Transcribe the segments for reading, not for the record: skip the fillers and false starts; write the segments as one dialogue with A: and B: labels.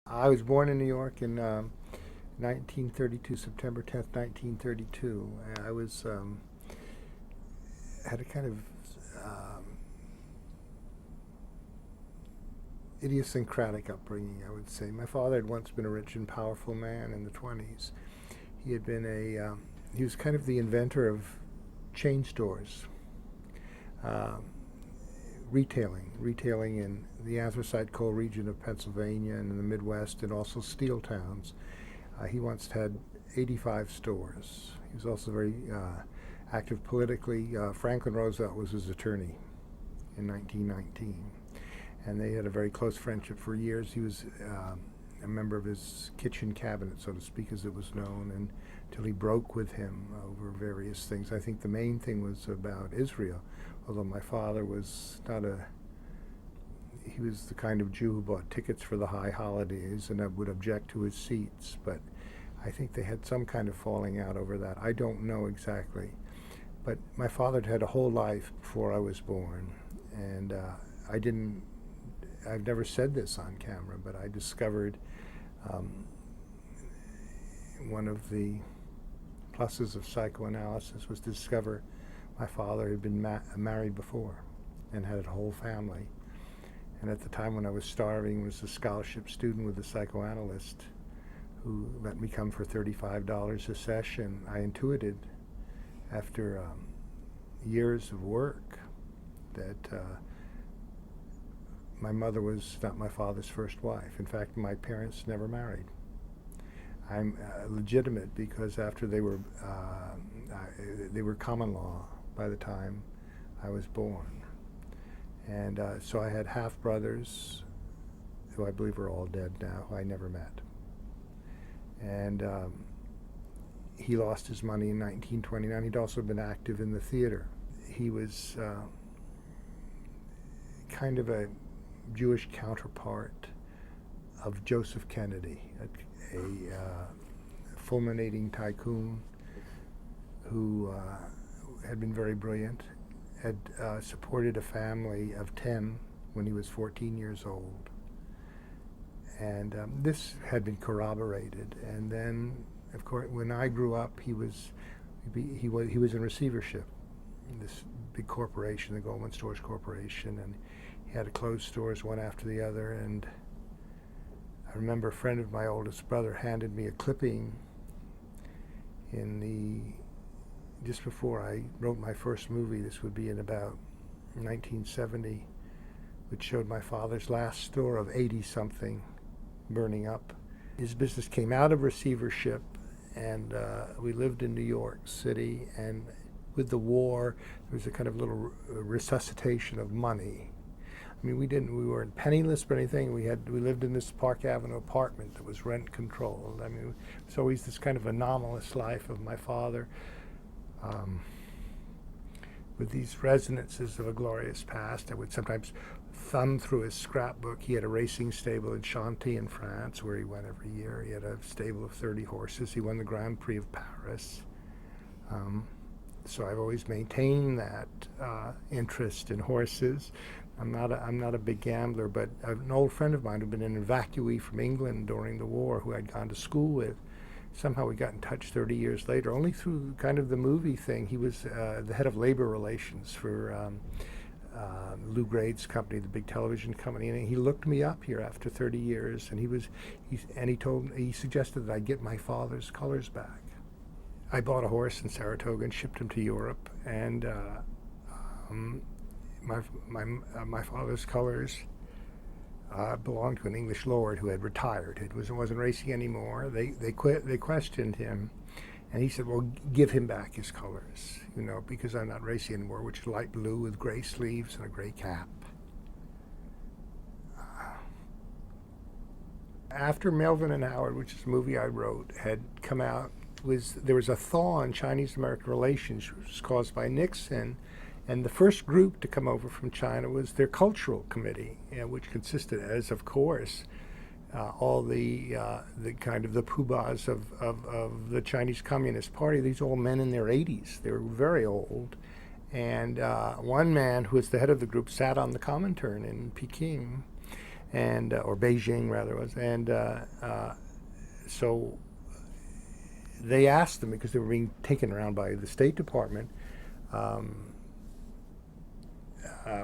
A: I was born in New York in 1932, September 10th, 1932. I was had a kind of idiosyncratic upbringing, I would say. My father had once been a rich and powerful man in the 20s. He had been he was kind of the inventor of chain stores, uh, retailing in the anthracite coal region of Pennsylvania and in the Midwest, and also steel towns. He once had 85 stores. He was also very active politically. Franklin Roosevelt was his attorney in 1919, and they had a very close friendship for years. He was a member of his kitchen cabinet, so to speak, as it was known, and until he broke with him over various things. I think the main thing was about Israel, although my father was not he was the kind of Jew who bought tickets for the high holidays and would object to his seats, but I think they had some kind of falling out over that. I don't know exactly. But my father had a whole life before I was born, and I've never said this on camera, but I discovered one of the pluses of psychoanalysis was to discover my father had been married before and had a whole family. And at the time when I was starving, was a scholarship student with a psychoanalyst who let me come for $35 a session. I intuited after years of work that my mother was not my father's first wife. In fact, my parents never married. I'm legitimate because after they were common law by the time I was born. And so I had half brothers, who I believe are all dead now, who I never met. And he lost his money in 1929. He'd also been active in the theater. He was kind of a Jewish counterpart of Joseph Kennedy, a fulminating tycoon who had been very brilliant, had supported a family of 10 when he was 14 years old. And this had been corroborated. And then, of course, when I grew up, he was in receivership in this big corporation, the Goldman Stores Corporation, and he had to close stores one after the other. And I remember a friend of my oldest brother handed me a clipping just before I wrote my first movie. This would be in about 1970, which showed my father's last store of 80-something burning up. His business came out of receivership, and we lived in New York City, and with the war, there was a kind of little resuscitation of money. I mean, we weren't penniless or anything. We lived in this Park Avenue apartment that was rent controlled. I mean, it's always this kind of anomalous life of my father, with these resonances of a glorious past. I would sometimes thumb through his scrapbook. He had a racing stable in Chantilly in France, where he went every year. He had a stable of 30 horses. He won the Grand Prix of Paris. So I've always maintained that interest in horses. I'm not a big gambler, but an old friend of mine who'd been an evacuee from England during the war, who I'd gone to school with, somehow we got in touch 30 years later, only through kind of the movie thing. He was the head of labor relations for Lou Grade's company, the big television company, and he looked me up here after 30 years, and he suggested that I get my father's colors back. I bought a horse in Saratoga and shipped him to Europe, and my father's colors belonged to an English lord who had retired. It wasn't racing anymore. They questioned him, and he said, "Well, give him back his colors, because I'm not racing anymore," which is light blue with gray sleeves and a gray cap. After Melvin and Howard, which is a movie I wrote, had come out, there was a thaw in Chinese-American relations, which was caused by Nixon. And the first group to come over from China was their cultural committee, which consisted, as of course, all the kind of the poobahs of the Chinese Communist Party. These are all men in their 80s. They were very old. And one man who was the head of the group sat on the Comintern in Peking and or Beijing rather it was, and so they asked them, because they were being taken around by the State Department,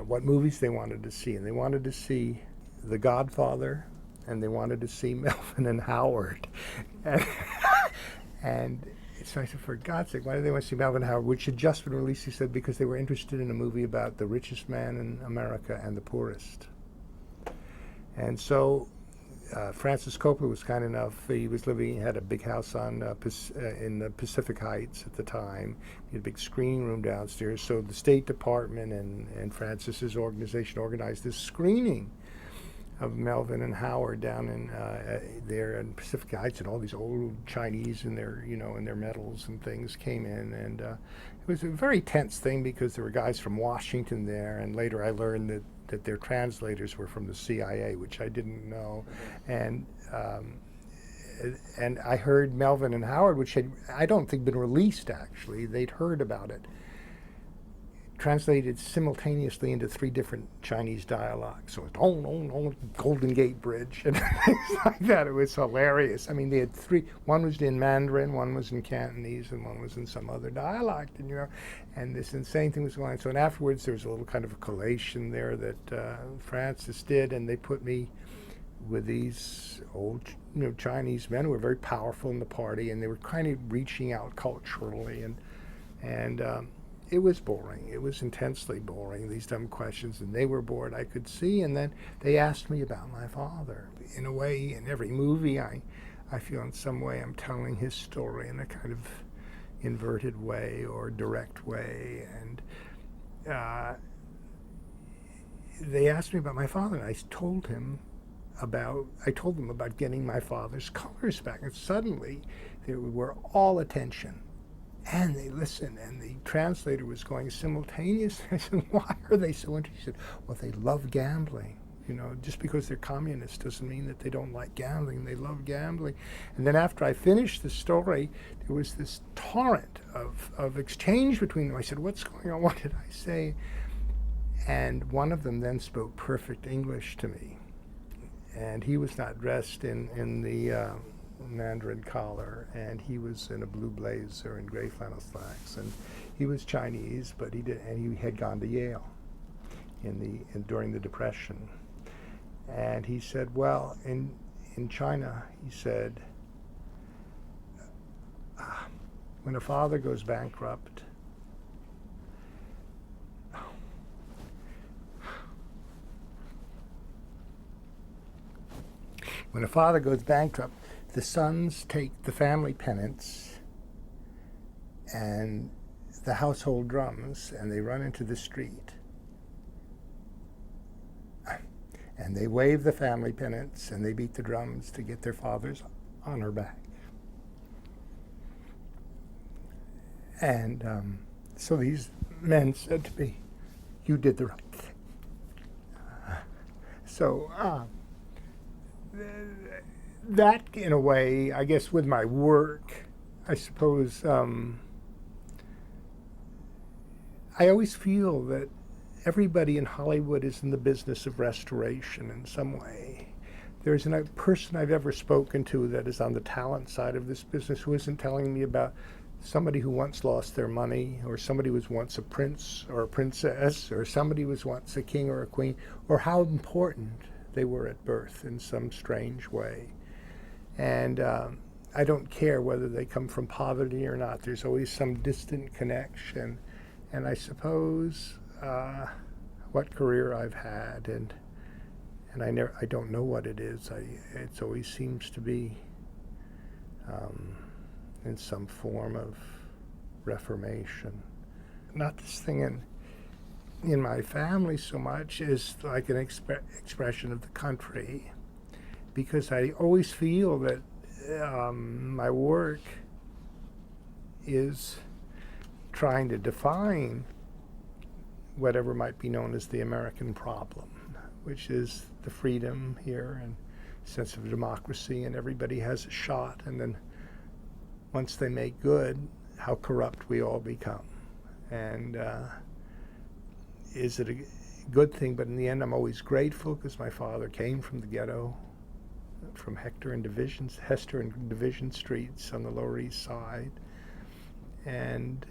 A: what movies they wanted to see, and they wanted to see The Godfather, and they wanted to see Melvin and Howard, and so I said, for God's sake, why do they want to see Melvin and Howard, which had just been released? He said, because they were interested in a movie about the richest man in America and the poorest. And so Francis Coppola was kind enough. He had a big house in the Pacific Heights at the time. He had a big screening room downstairs. So the State Department and Francis's organization organized this screening of Melvin and Howard down in there in Pacific Heights, and all these old Chinese in their medals and things came in, and it was a very tense thing because there were guys from Washington there, and later I learned that their translators were from the CIA, which I didn't know, and I heard Melvin and Howard, which had, I don't think, been released actually. They'd heard about it, translated simultaneously into 3 different Chinese dialects. So it's Golden Gate Bridge and things like that. It was hilarious. I mean, they had 3. One was in Mandarin, one was in Cantonese, and one was in some other dialect. And this insane thing was going on. So and afterwards, there was a little kind of a collation there that Francis did, and they put me with these old Chinese men who were very powerful in the party, and they were kind of reaching out culturally, and it was boring. It was intensely boring, these dumb questions, and they were bored, I could see. And then they asked me about my father. In a way, in every movie, I feel in some way I'm telling his story in a kind of inverted way or direct way. And they asked me about my father, and I told them about getting my father's colors back. And suddenly, they were all attention. And they listened, and the translator was going simultaneously. I said, why are they so interested? Well, they love gambling. Just because they're communists doesn't mean that they don't like gambling. They love gambling. And then after I finished the story, there was this torrent of exchange between them. I said, what's going on? What did I say? And one of them then spoke perfect English to me. And he was not dressed in the Mandarin collar, and he was in a blue blazer and gray flannel slacks, and he was Chinese, but he had gone to Yale during the Depression. And he said, well, in China, he said, when a father goes bankrupt, the sons take the family pennants and the household drums, and they run into the street. And they wave the family pennants, and they beat the drums to get their father's honor back. And so these men said to me, you did the right thing. That, in a way, I guess with my work, I suppose, I always feel that everybody in Hollywood is in the business of restoration in some way. There's a person I've ever spoken to that is on the talent side of this business who isn't telling me about somebody who once lost their money, or somebody who was once a prince or a princess, or somebody who was once a king or a queen, or how important they were at birth in some strange way. And I don't care whether they come from poverty or not. There's always some distant connection. And I suppose what career I've had, and I don't know what it is. It always seems to be in some form of reformation. Not this thing in my family so much as like an expression of the country, because I always feel that my work is trying to define whatever might be known as the American problem, which is the freedom here and sense of democracy, and everybody has a shot, and then once they make good, how corrupt we all become. And is it good thing, but in the end I'm always grateful because my father came from the ghetto, from Hester and Division Streets on the Lower East Side, and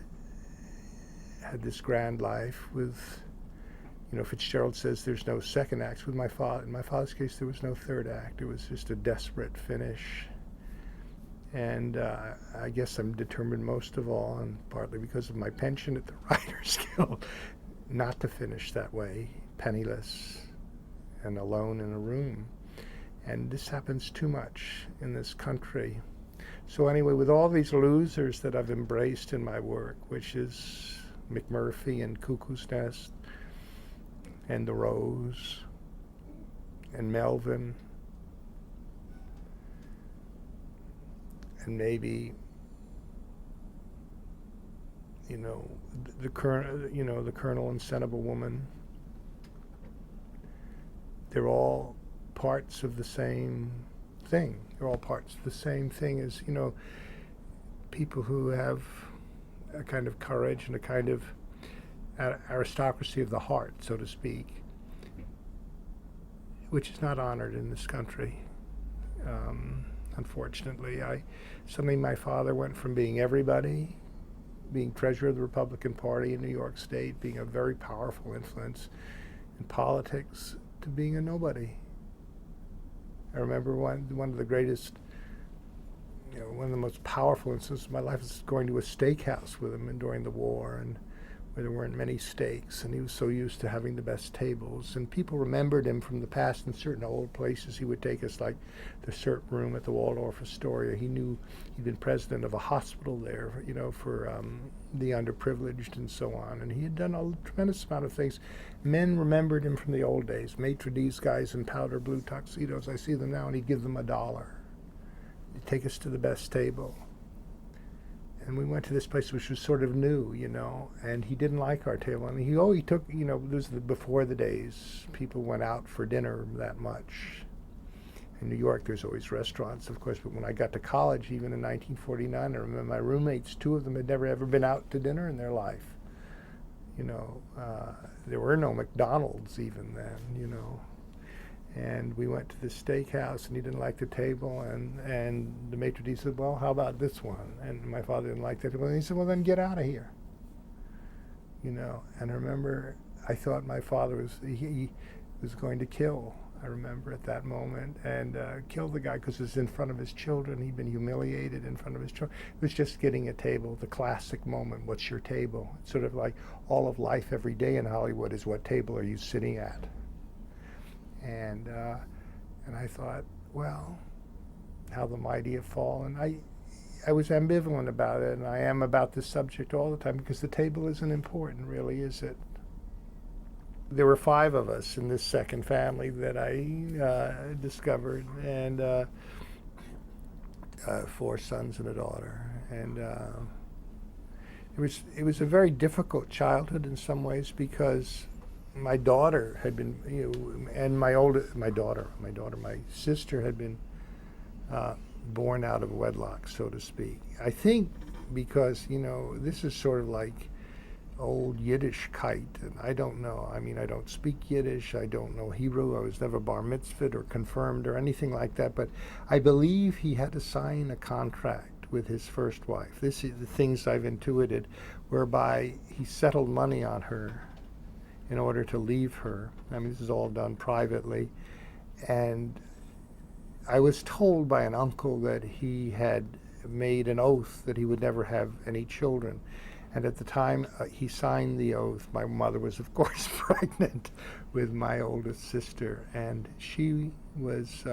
A: had this grand life with, Fitzgerald says there's no second act. With my father, in my father's case, there was no third act. It was just a desperate finish. And I guess I'm determined most of all, and partly because of my pension at the Writers Guild, not to finish that way, penniless and alone in a room. And this happens too much in this country. So anyway, with all these losers that I've embraced in my work, which is McMurphy and Cuckoo's Nest and The Rose and Melvin and maybe, the Colonel and Son of a Woman, they're all parts of the same thing. They're all parts of the same thing as, people who have a kind of courage and a kind of aristocracy of the heart, so to speak, which is not honored in this country. Unfortunately, suddenly my father went from being everybody, being treasurer of the Republican Party in New York State, being a very powerful influence in politics, to being a nobody. I remember one of the greatest, one of the most powerful instances of my life was going to a steakhouse with him during the war, and where there weren't many steaks, and he was so used to having the best tables. And people remembered him from the past in certain old places. He would take us, like the CERT room at the Waldorf Astoria. He knew he'd been president of a hospital there, for the underprivileged and so on. And he had done a tremendous amount of things. Men remembered him from the old days. Maitre d's guys in powder blue tuxedos. I see them now, and he'd give them $1. He'd take us to the best table. And we went to this place which was sort of new, and he didn't like our table. I mean, he took, this was before the days people went out for dinner that much. In New York, there's always restaurants, of course, but when I got to college, even in 1949, I remember my roommates, 2 of them had never ever been out to dinner in their life. There were no McDonald's even then, And we went to the steakhouse, and he didn't like the table, and the maitre d' said, well, how about this one? And my father didn't like that. And he said, well, then get out of here. And I remember I thought my father he was going to kill, I remember at that moment, and kill the guy because it was in front of his children. He'd been humiliated in front of his children. It was just getting a table, the classic moment, what's your table? It's sort of like all of life every day in Hollywood is, what table are you sitting at? And I thought, well, how the mighty have fallen. I was ambivalent about it, and I am about this subject all the time, because the table isn't important, really, is it? There were 5 of us in this second family that I discovered, and 4 sons and a daughter. And it was a very difficult childhood in some ways, because my daughter had been, and my sister had been born out of wedlock, so to speak. I think because, this is sort of like old Yiddishkeit, and I don't know. I mean, I don't speak Yiddish. I don't know Hebrew. I was never bar mitzvahed or confirmed or anything like that, but I believe he had to sign a contract with his first wife. This is the things I've intuited, whereby he settled money on her in order to leave her. I mean, this is all done privately. And I was told by an uncle that he had made an oath that he would never have any children. And at the time he signed the oath, my mother was, of course, pregnant with my oldest sister. And she was,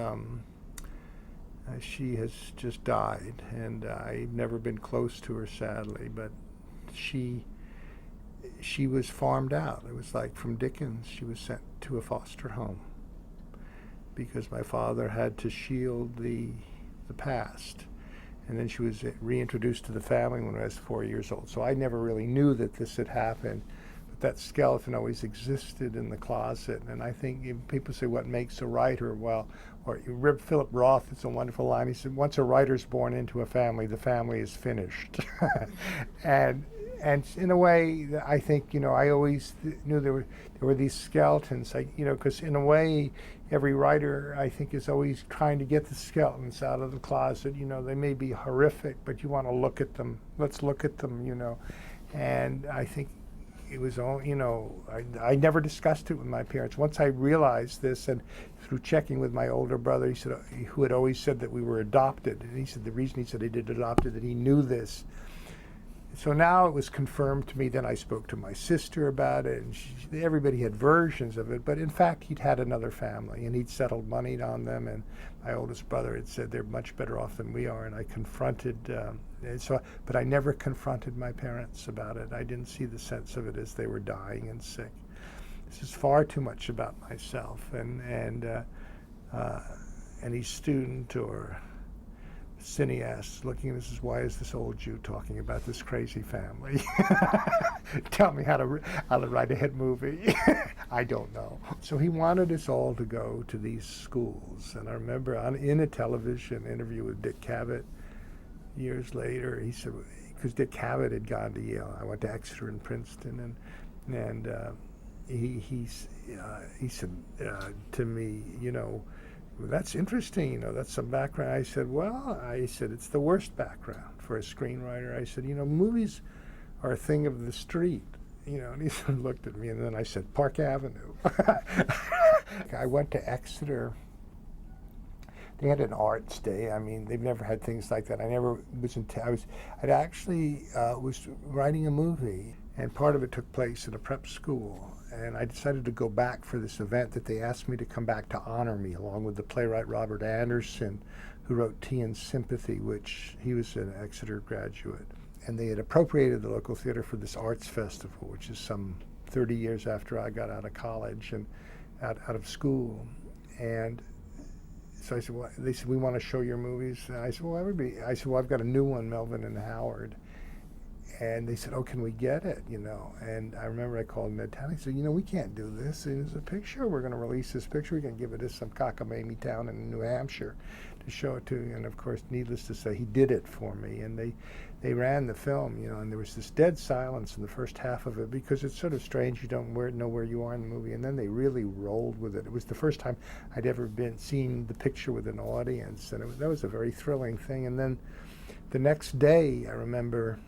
A: she has just died. And I've never been close to her, sadly. But she was farmed out. It was like from Dickens. She was sent to a foster home because my father had to shield the past. And then she was reintroduced to the family when I was 4 years old. So I never really knew that this had happened. But that skeleton always existed in the closet. And I think if people say, what makes a writer? Well, or Philip Roth, it's a wonderful line. He said, once a writer's born into a family, the family is finished. And And in a way, I think, I always knew there were these skeletons, because in a way, every writer, I think, is always trying to get the skeletons out of the closet. They may be horrific, but you want to look at them. Let's look at them, And I think it was all, I never discussed it with my parents. Once I realized this, and through checking with my older brother, he said, who had always said that we were adopted, and he said the reason he said he did adopted, that he knew this. So now it was confirmed to me. Then I spoke to my sister about it, and everybody had versions of it. But in fact, he'd had another family, and he'd settled money on them. And my oldest brother had said they're much better off than we are. And I confronted, but I never confronted my parents about it. I didn't see the sense of it as they were dying and sick. This is far too much about myself and any student or cineast looking at this is, why is this old Jew talking about this crazy family? Tell me how to write a hit movie. I don't know. So he wanted us all to go to these schools. And I remember in a television interview with Dick Cavett years later, he said, because Dick Cavett had gone to Yale, I went to Exeter and Princeton, and he said to me, that's interesting, that's some background. I said, it's the worst background for a screenwriter. I said, movies are a thing of the street, and he sort of looked at me, and then I said, Park Avenue. I went to Exeter. They had an arts day. I mean, they've never had things like that. I never was I'd actually was writing a movie, and part of it took place at a prep school. And I decided to go back for this event that they asked me to come back to honor me, along with the playwright Robert Anderson, who wrote Tea and Sympathy, which he was an Exeter graduate. And they had appropriated the local theater for this arts festival, which is some 30 years after I got out of college and out of school. And so I said, well, they said, we want to show your movies. And I said, well, I've got a new one, Melvin and Howard. And they said, oh, can we get it, And I remember I called Midtown. I said, we can't do this. There's a picture. We're going to release this picture. We're going to give it to some cockamamie town in New Hampshire to show it to. And, of course, needless to say, he did it for me. And they ran the film, and there was this dead silence in the first half of it because it's sort of strange. You don't know where you are in the movie. And then they really rolled with it. It was the first time I'd ever seen the picture with an audience. And that was a very thrilling thing. And then the next day, I remember...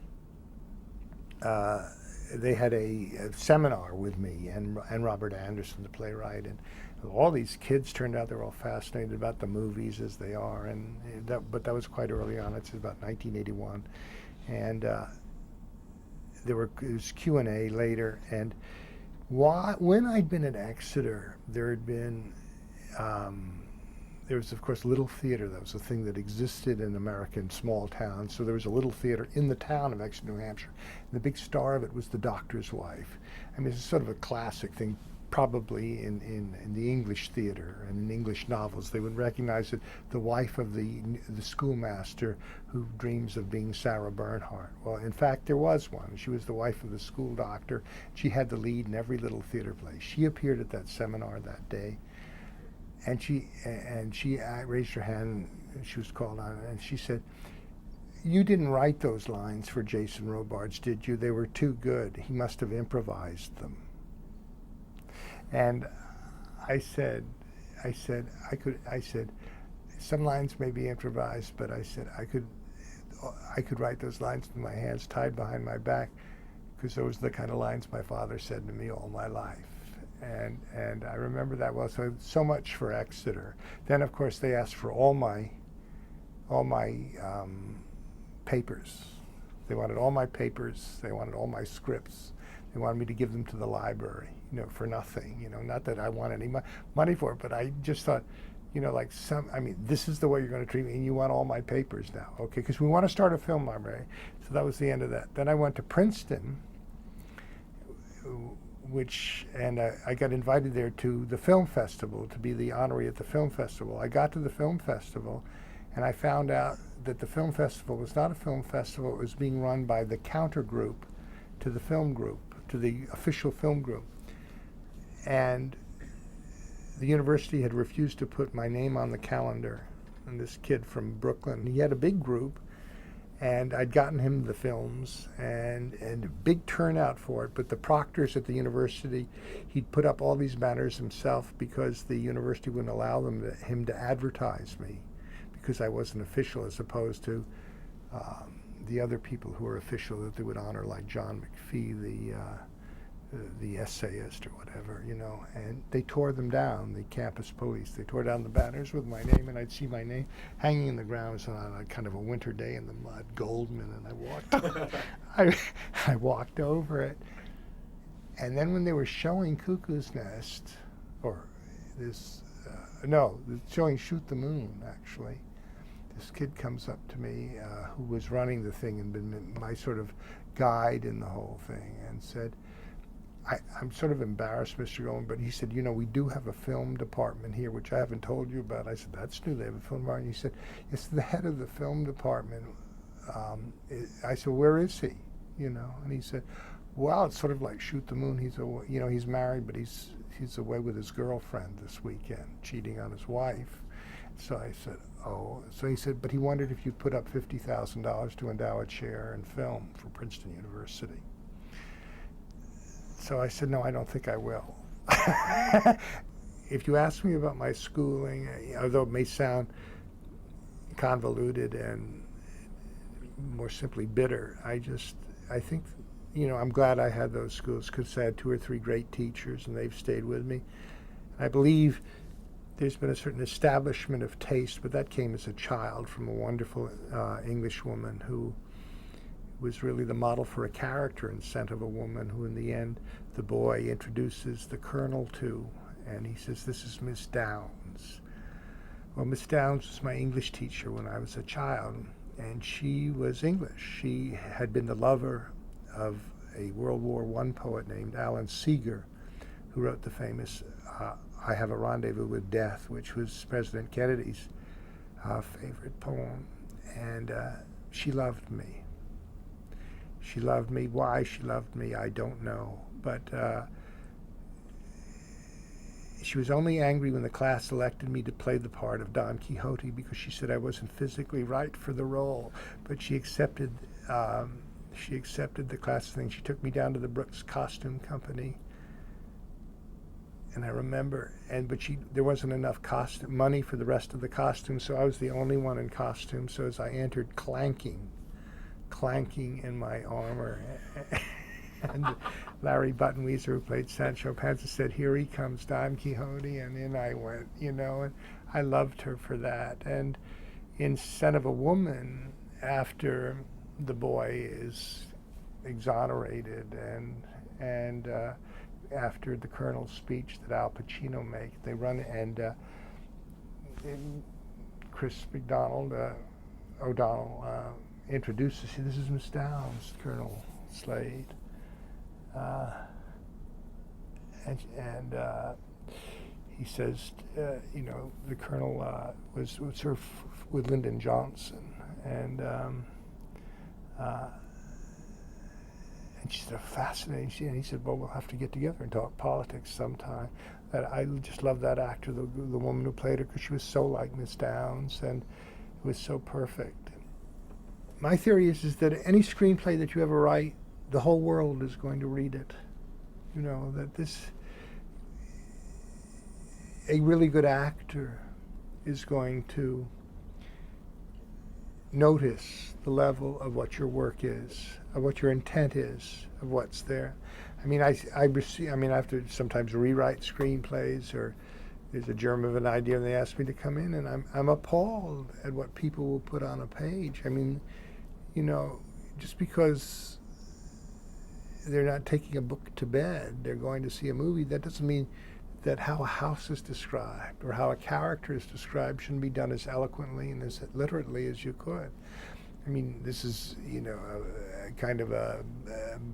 A: they had a seminar with me and Robert Anderson, the playwright, and all these kids turned out they were all fascinated about the movies as they are, but that was quite early on. It's about 1981, and there was Q&A later. And when I'd been at Exeter, there was, of course, Little Theater. That was a thing that existed in American small towns. So there was a Little Theater in the town of Exeter, New Hampshire. And the big star of it was The Doctor's Wife. I mean, it's sort of a classic thing, probably in the English theater and in English novels. They would recognize it, the wife of the schoolmaster who dreams of being Sarah Bernhardt. Well, in fact, there was one. She was the wife of the school doctor. She had the lead in every Little Theater play. She appeared at that seminar that day. And she raised her hand, and she was called on, and she said, you didn't write those lines for Jason Robards, did you? They were too good. He must have improvised them. And I said, some lines may be improvised, but I said, I could write those lines with my hands tied behind my back, because those are the kind of lines my father said to me all my life. And I remember that well. So much for Exeter. Then, of course, they asked for all my papers. They wanted all my papers. They wanted all my scripts. They wanted me to give them to the library, for nothing. Not that I want any money for it, but I just thought, this is the way you're going to treat me, and you want all my papers now, okay? Because we want to start a film library. So that was the end of that. Then I went to Princeton, I got invited there to the film festival, to be the honoree at the film festival. I got to the film festival, and I found out that the film festival was not a film festival. It was being run by the counter group to the film group, to the official film group. And the university had refused to put my name on the calendar. And this kid from Brooklyn, he had a big group, And I'd gotten him the films, and a big turnout for it. But the proctors at the university, he'd put up all these banners himself because the university wouldn't allow him to advertise me, because I wasn't official, as opposed to the other people who were official that they would honor, like John McPhee, the essayist or whatever, you know. And they tore them down, the campus police. They tore down the banners with my name, and I'd see my name hanging in the ground on a kind of a winter day in the mud, Goldman, and I walked over it. And then when they were showing Cuckoo's Nest, or showing Shoot the Moon, actually, this kid comes up to me who was running the thing and been my sort of guide in the whole thing, and said, I'm sort of embarrassed, Mr. Goldman, but he said, you know, we do have a film department here, which I haven't told you about. I said, that's new, they have a film department. He said, it's the head of the film department. I said, where is he? You know, and he said, well, it's sort of like Shoot the Moon. He's married, but he's away with his girlfriend this weekend, cheating on his wife. So I said, oh. So he said, but he wondered if you'd put up $50,000 to endow a chair in film for Princeton University. So I said, no, I don't think I will. If you ask me about my schooling, although it may sound convoluted and more simply bitter, I think, you know, I'm glad I had those schools, because I had 2 or 3 great teachers, and they've stayed with me. I believe there's been a certain establishment of taste, but that came as a child from a wonderful English woman who was really the model for a character in Scent of a Woman, who in the end the boy introduces the colonel to, and he says, this is Miss Downs. Well, Miss Downs was my English teacher when I was a child, and she was English. She had been the lover of a World War I poet named Alan Seeger, who wrote the famous I Have a Rendezvous with Death, which was President Kennedy's favorite poem. And she loved me. She loved me. Why she loved me, I don't know. But she was only angry when the class elected me to play the part of Don Quixote, because she said I wasn't physically right for the role. But she accepted the class thing. She took me down to the Brooks Costume Company. And I remember, but there wasn't enough money for the rest of the costumes, so I was the only one in costume. So as I entered, clanking in my armor, and Larry Buttonwieser, who played Sancho Panza, said, here he comes, Don Quixote, and in I went, you know, and I loved her for that. And in Scent of a Woman, after the boy is exonerated, and after the colonel's speech that Al Pacino makes, they run, and Chris O'Donnell introduces, this is Miss Downs, Colonel Slade. And he says, you know, the colonel was sort of with Lyndon Johnson, and she said, fascinating. And he said, well, we'll have to get together and talk politics sometime. That I just love that actor, the woman who played her, because she was so like Miss Downs, and it was so perfect. My theory is that any screenplay that you ever write, the whole world is going to read it. You know, that a really good actor is going to notice the level of what your work is, of what your intent is, of what's there. I mean, I have to sometimes rewrite screenplays, or there's a germ of an idea and they ask me to come in, and I'm appalled at what people will put on a page. I mean, you know, just because they're not taking a book to bed, they're going to see a movie, that doesn't mean that how a house is described or how a character is described shouldn't be done as eloquently and as literately as you could. I mean, this is, you know, a kind of a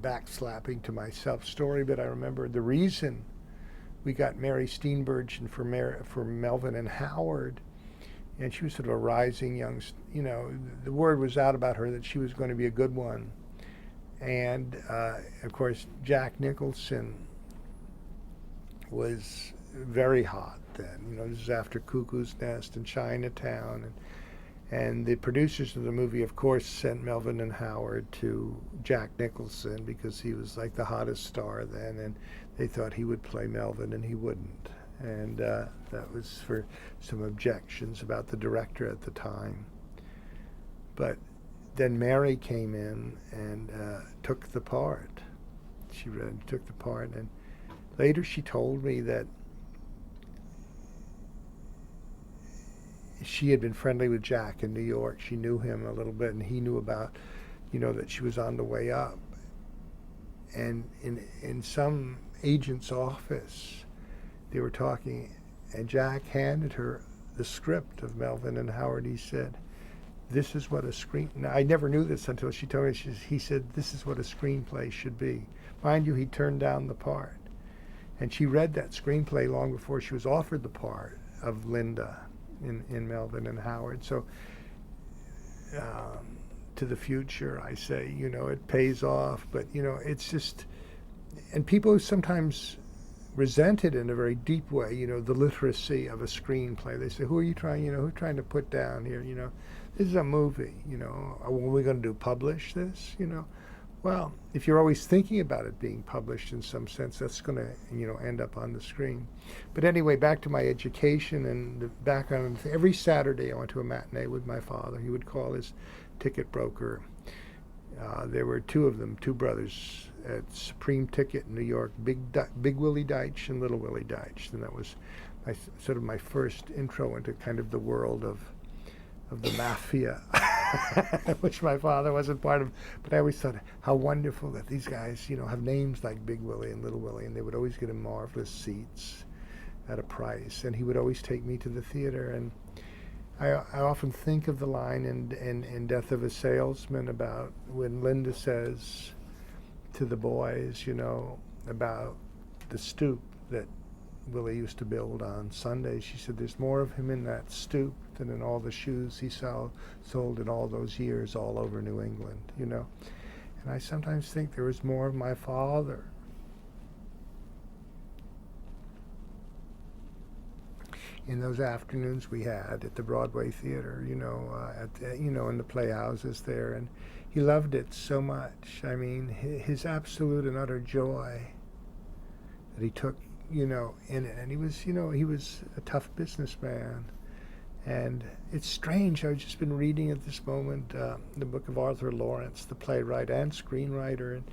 A: backslapping to myself story, but I remember the reason we got Mary Steenburgen for Melvin and Howard, and she was sort of a rising young, you know, the word was out about her that she was going to be a good one. And, of course, Jack Nicholson was very hot then. You know, this is after Cuckoo's Nest and Chinatown. And the producers of the movie, of course, sent Melvin and Howard to Jack Nicholson because he was like the hottest star then, and they thought he would play Melvin, and he wouldn't. And that was for some objections about the director at the time. But then Mary came in and took the part. She took the part, and later she told me that she had been friendly with Jack in New York. She knew him a little bit, and he knew about, that she was on the way up. And in some agent's office, they were talking, and Jack handed her the script of Melvin and Howard. He said, "This is what a screen." Now, I never knew this until she told me. He said, "This is what a screenplay should be." Mind you, he turned down the part, and she read that screenplay long before she was offered the part of Linda in Melvin and Howard. So, to the future, I say, it pays off. But it's just, and people sometimes resent it in a very deep way, the literacy of a screenplay. They say, who are trying to put down here, this is a movie, are we going to publish this, Well, if you're always thinking about it being published in some sense, that's going to, end up on the screen. But anyway, back to my education and the background. Every Saturday I went to a matinee with my father. He would call his ticket broker. There were two of them, two brothers at Supreme Ticket in New York, Big Willie Deitch and Little Willie Deitch. And that was my first intro into kind of the world of the mafia, which my father wasn't part of. But I always thought how wonderful that these guys, have names like Big Willie and Little Willie, and they would always get him marvelous seats at a price. And he would always take me to the theater. And I often think of the line in Death of a Salesman about when Linda says to the boys, about the stoop that Willie used to build on Sundays. She said, "There's more of him in that stoop than in all the shoes he sold in all those years all over New England, And I sometimes think there was more of my father in those afternoons we had at the Broadway Theater, in the playhouses there. And he loved it so much. I mean, his absolute and utter joy that he took, in it. And he was a tough businessman. And it's strange, I've just been reading at this moment the book of Arthur Laurents, the playwright and screenwriter, and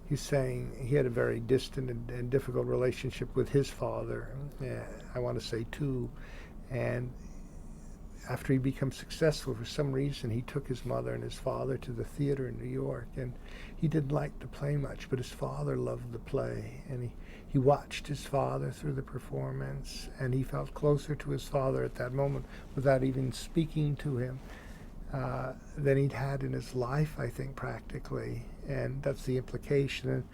A: he's saying he had a very distant and difficult relationship with his father, I want to say two, and after he became successful, for some reason, he took his mother and his father to the theater in New York, and he didn't like the play much, but his father loved the play, and he watched his father through the performance, and he felt closer to his father at that moment without even speaking to him than he'd had in his life, I think, practically. And that's the implication. And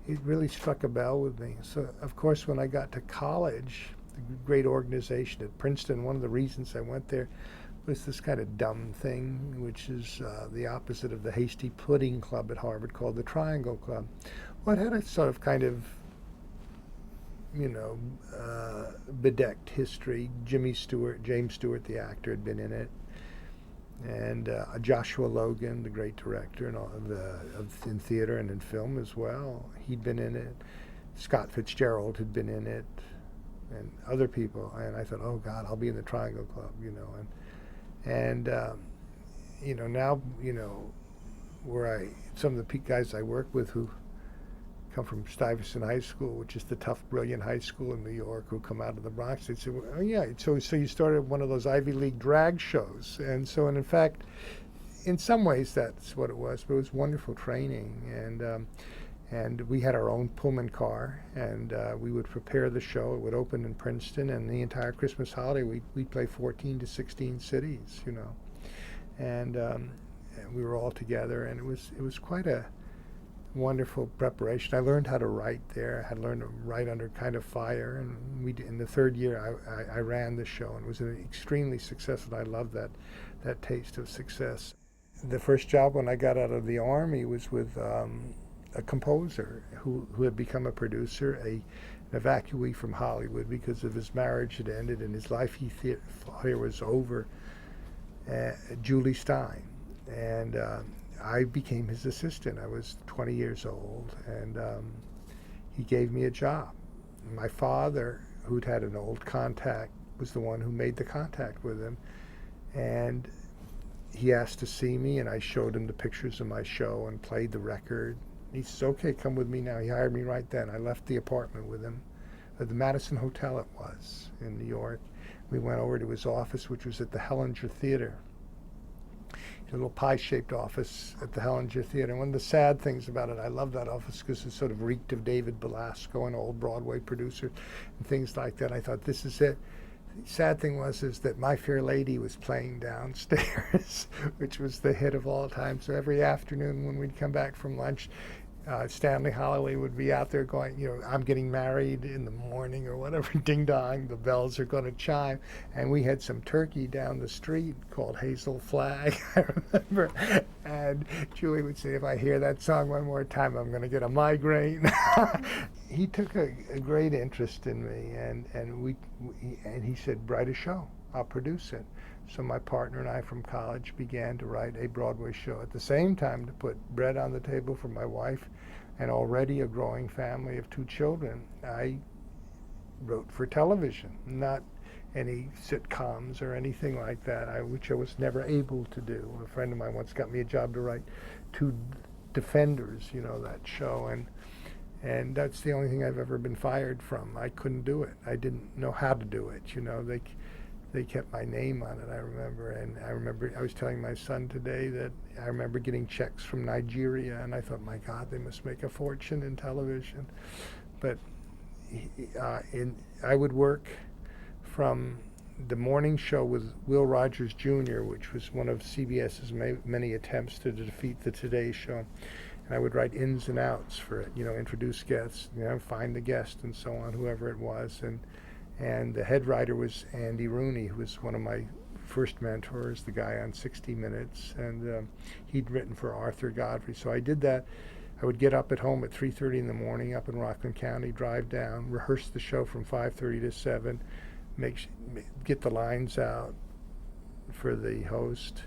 A: it really struck a bell with me. So, of course, when I got to college, the great organization at Princeton, one of the reasons I went there was this kind of dumb thing, which is the opposite of the hasty pudding club at Harvard called the Triangle Club. Well, it had a sort of kind of, bedecked history. James Stewart, the actor, had been in it. And Joshua Logan, the great director and all in theater and in film as well, he'd been in it. Scott Fitzgerald had been in it, and other people. And I thought, oh God, I'll be in the Triangle Club, And now, where some of the guys I work with who come from Stuyvesant High School, which is the tough, brilliant high school in New York, who come out of the Bronx, they say, well, oh yeah, so you started one of those Ivy League drag shows. And in fact, in some ways that's what it was, but it was wonderful training. And we had our own Pullman car, and we would prepare the show. It would open in Princeton, and the entire Christmas holiday, we'd play 14 to 16 cities, And we were all together, and it was quite a wonderful preparation. I learned how to write there. I had learned to write under kind of fire, and in the third year I ran the show, and it was extremely successful. I loved that taste of success. The first job when I got out of the Army was with a composer who had become a producer, an evacuee from Hollywood because of his marriage had ended and his life here was over. Julie Stein, and I became his assistant. I was 20 years old, and he gave me a job. My father, who'd had an old contact, was the one who made the contact with him, and he asked to see me, and I showed him the pictures of my show and played the record. He says, "Okay, come with me now." He hired me right then. I left the apartment with him, at the Madison Hotel it was, in New York. We went over to his office, which was at the Hellinger Theater. A little pie-shaped office at the Hellinger Theater. And one of the sad things about it, I love that office because it sort of reeked of David Belasco and old Broadway producers and things like that. I thought, this is it. The sad thing is that My Fair Lady was playing downstairs, which was the hit of all time. So every afternoon when we'd come back from lunch, Stanley Holloway would be out there going, "I'm getting married in the morning," or whatever, ding dong, the bells are going to chime. And we had some turkey down the street called Hazel Flag, I remember. And Julie would say, "If I hear that song one more time, I'm going to get a migraine." He took a great interest in me, and he said, "Write a show, I'll produce it." So my partner and I from college began to write a Broadway show at the same time to put bread on the table for my wife and already a growing family of 2 children. I wrote for television, not any sitcoms or anything like that, which I was never able to do. A friend of mine once got me a job to write 2 Defenders, that show, and that's the only thing I've ever been fired from. I couldn't do it. I didn't know how to do it. They kept my name on it, I remember. And I remember I was telling my son today that I remember getting checks from Nigeria, and I thought, my God, they must make a fortune in television. But I would work from the morning show with Will Rogers Jr., which was one of CBS's many attempts to defeat the Today Show. And I would write ins and outs for it, introduce guests, find the guest and so on, whoever it was. And the head writer was Andy Rooney, who was one of my first mentors, the guy on 60 Minutes. And he'd written for Arthur Godfrey. So I did that. I would get up at home at 3:30 in the morning up in Rockland County, drive down, rehearse the show from 5:30 to 7, get the lines out for the host.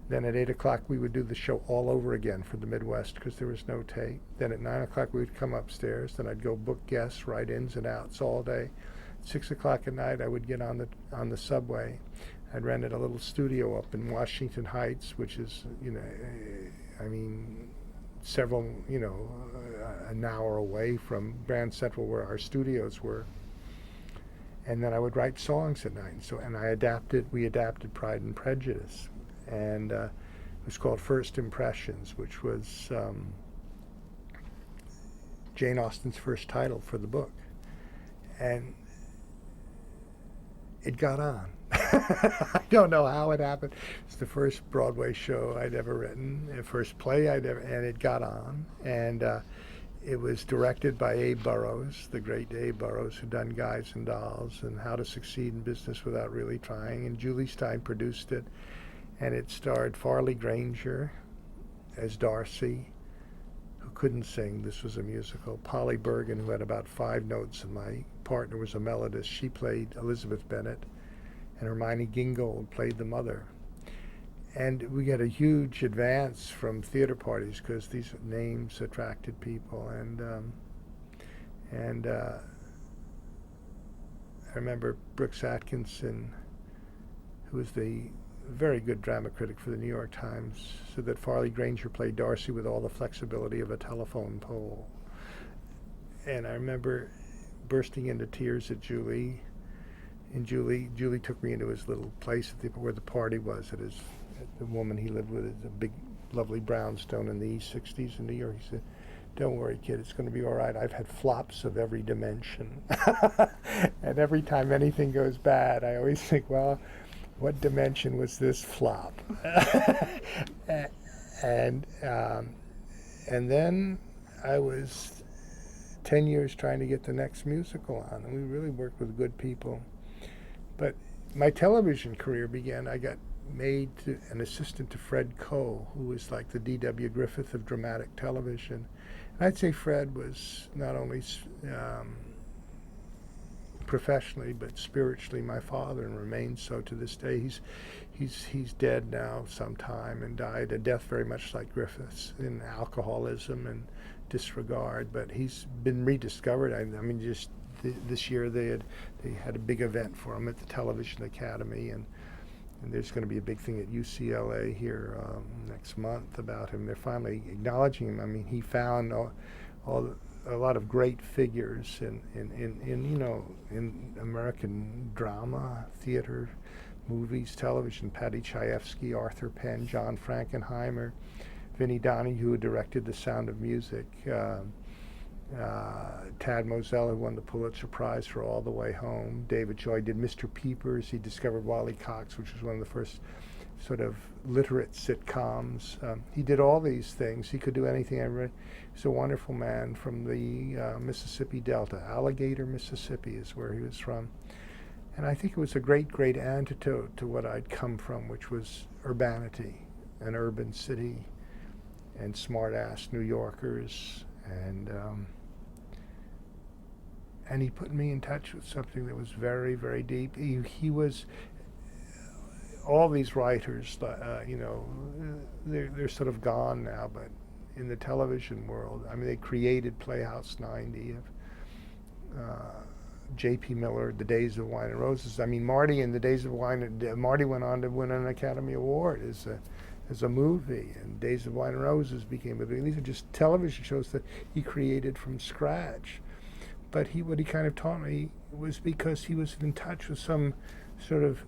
A: Then at 8 o'clock we would do the show all over again for the Midwest because there was no tape. Then at 9 o'clock we would come upstairs. Then I'd go book guests, write ins and outs all day. 6 o'clock at night I would get on the subway. I'd rented a little studio up in Washington Heights, which is, several, an hour away from Grand Central where our studios were. And then I would write songs at night. We adapted Pride and Prejudice. And it was called First Impressions, which was Jane Austen's first title for the book. And it got on. I don't know how it happened. It's the first Broadway show I'd ever written, the first play and it got on. And it was directed by Abe Burrows, the great Abe Burrows, who'd done Guys and Dolls and How to Succeed in Business Without Really Trying. And Julie Stein produced it. And it starred Farley Granger as Darcy, who couldn't sing. This was a musical. Polly Bergen, who had about 5 notes, and my partner was a melodist. She played Elizabeth Bennet, and Hermione Gingold played the mother. And we got a huge advance from theater parties because these names attracted people. And I remember Brooks Atkinson, who was the very good drama critic for the New York Times, said that Farley Granger played Darcy with all the flexibility of a telephone pole. And I remember bursting into tears at Julie. And Julie took me into his little place where the party was at the woman he lived with, a big, lovely brownstone in the East 60s in New York. He said, "Don't worry, kid, it's going to be all right. I've had flops of every dimension." And every time anything goes bad, I always think, well, what dimension was this flop? And then I was 10 years trying to get the next musical on, and we really worked with good people. But my television career began. I got made an assistant to Fred Coe, who was like the D.W. Griffith of dramatic television. And I'd say Fred was not only professionally, but spiritually my father, and remains so to this day. He's dead now sometime, and died a death very much like Griffith's, in alcoholism and disregard. But he's been rediscovered. I mean, just this year they had a big event for him at the Television Academy, and there's going to be a big thing at UCLA here next month about him. They're finally acknowledging him. I mean, he found a lot of great figures in American drama, theater, movies, television. Paddy Chayefsky, Arthur Penn, John Frankenheimer, Vinnie Donahue, who directed The Sound of Music, Tad Moselle, who won the Pulitzer Prize for All the Way Home. David Joy did Mr. Peepers. He discovered Wally Cox, which was one of the first sort of literate sitcoms. He did all these things. He could do anything. He's a wonderful man from the Mississippi Delta. Alligator, Mississippi is where he was from. And I think it was a great, great antidote to what I'd come from, which was urbanity, an urban city, and smart-ass New Yorkers. And he put me in touch with something that was very, very deep. He was, all these writers, they're sort of gone now, but in the television world, I mean, they created Playhouse 90, J.P. Miller, The Days of Wine and Roses. I mean, Marty in The Days of Wine, Marty went on to win an Academy Award as a movie, and Days of Wine and Roses became a big. These are just television shows that he created from scratch. But what he kind of taught me was because he was in touch with some sort of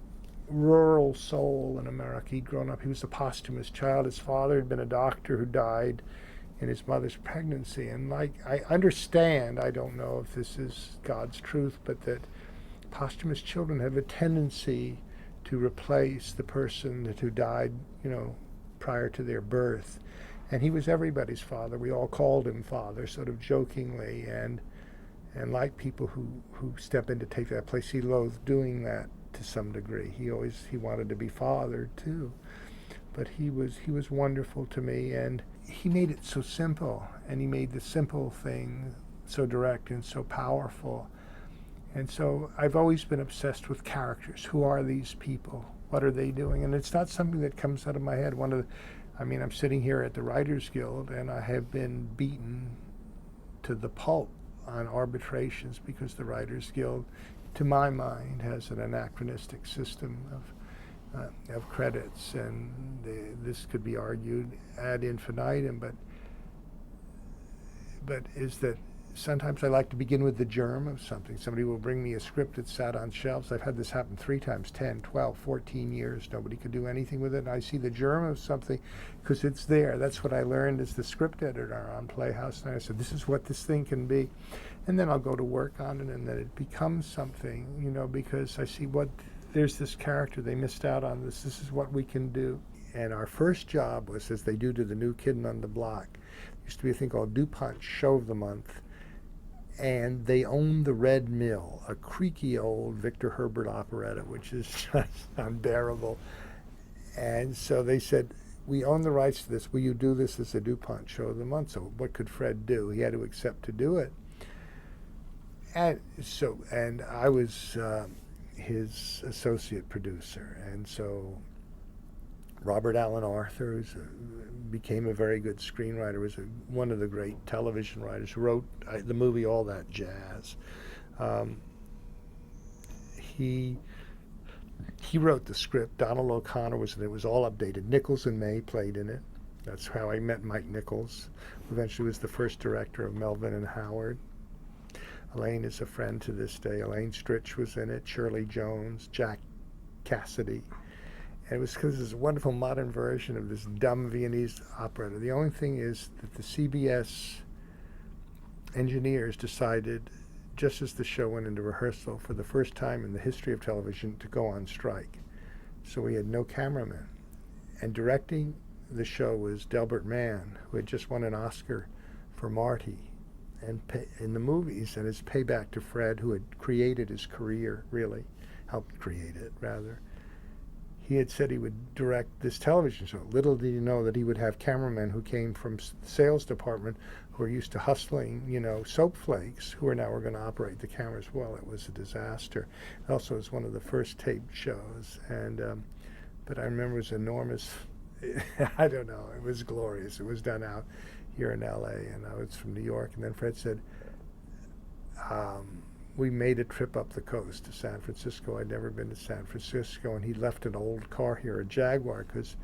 A: rural soul in America. He'd grown up, he was a posthumous child. His father had been a doctor who died in his mother's pregnancy. And like, I understand, I don't know if this is God's truth, but that posthumous children have a tendency to replace the person who died, prior to their birth. And he was everybody's father. We all called him father, sort of jokingly, and like people who step in to take that place, he loathed doing that to some degree. He wanted to be fathered too. But he was wonderful to me, and he made it so simple, and he made the simple thing so direct and so powerful. And so I've always been obsessed with characters. Who are these people? What are they doing? And it's not something that comes out of my head. I'm sitting here at the Writers Guild, and I have been beaten to the pulp on arbitrations because the Writers Guild, to my mind, has an anachronistic system of credits, and this could be argued ad infinitum, but is that sometimes I like to begin with the germ of something. Somebody will bring me a script that sat on shelves. I've had this happen 3 times, 10, 12, 14 years. Nobody could do anything with it. And I see the germ of something because it's there. That's what I learned as the script editor on Playhouse. And I said, this is what this thing can be. And then I'll go to work on it, and then it becomes something, because I see there's this character. They missed out on this. This is what we can do. And our first job was, as they do to the new kid on the block, there used to be a thing called DuPont Show of the Month. And they owned the Red Mill, a creaky old Victor Herbert operetta, which is just unbearable. And so they said, we own the rights to this. Will you do this as a DuPont Show of the Month? So what could Fred do? He had to accept to do it. And I was his associate producer. And so Robert Allen Arthur, who became a very good screenwriter, was one of the great television writers, who wrote the movie All That Jazz. He wrote the script. Donald O'Connor was in it. It was all updated. Nichols and May played in it. That's how I met Mike Nichols, who eventually was the first director of Melvin and Howard. Elaine is a friend to this day. Elaine Stritch was in it. Shirley Jones, Jack Cassidy. And it was because it's a wonderful modern version of this dumb Viennese operetta. The only thing is that the CBS engineers decided, just as the show went into rehearsal, for the first time in the history of television, to go on strike. So we had no cameraman. And directing the show was Delbert Mann, who had just won an Oscar for Marty and in the movies, and his payback to Fred, who had created his career, really, helped create it, rather. he had said he would direct this television show. Little did he know that he would have cameramen who came from the sales department who were used to hustling, soap flakes, who were going to operate the cameras. Well, it was a disaster. Also, it was one of the first taped shows, and but I remember it was enormous. I don't know. It was glorious. It was done out here in L.A., and I was from New York. And then Fred said, we made a trip up the coast to San Francisco. I'd never been to San Francisco, and he left an old car here, a Jaguar, because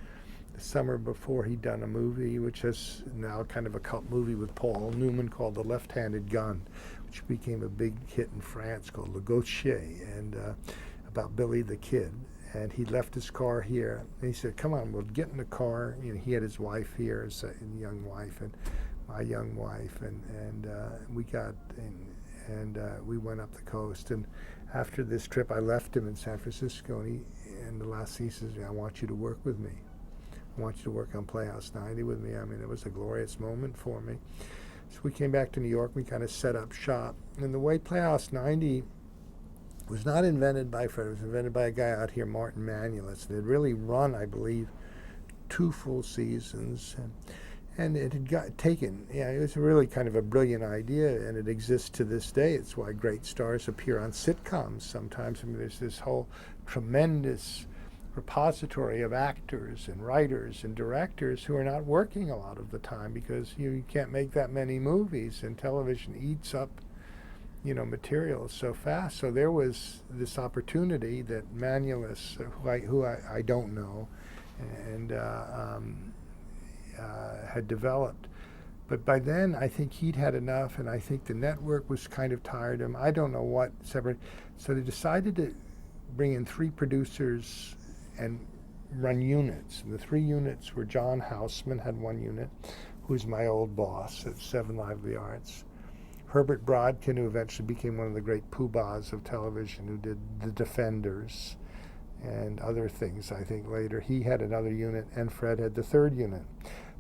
A: the summer before he'd done a movie, which is now kind of a cult movie with Paul Newman called The Left-Handed Gun, which became a big hit in France, called Le Gautier, and about Billy the Kid. And he left his car here, and he said, come on, we'll get in the car. He had his wife here, his young wife, and my young wife, and we got in. And we went up the coast. And after this trip, I left him in San Francisco. And the last scene, he says, I want you to work with me. I want you to work on Playhouse 90 with me. I mean, it was a glorious moment for me. So we came back to New York. We kind of set up shop. And the way Playhouse 90 was not invented by Fred. It was invented by a guy out here, Martin Manulis. And it had really run, I believe, 2 full seasons. And it had got taken. It was really kind of a brilliant idea, and it exists to this day. It's why great stars appear on sitcoms sometimes. I mean, there's this whole tremendous repository of actors and writers and directors who are not working a lot of the time because you can't make that many movies, and television eats up, material so fast. So there was this opportunity that Manulis, who I don't know, and had developed. But by then, I think he'd had enough, and I think the network was kind of tired of him. I don't know what separate. So they decided to bring in 3 producers and run units. And the 3 units were John Houseman had 1 unit, who's my old boss at 7 Lively Arts. Herbert Brodkin, who eventually became one of the great poobahs of television, who did The Defenders and other things, I think, later. He had another unit, and Fred had the 3rd unit.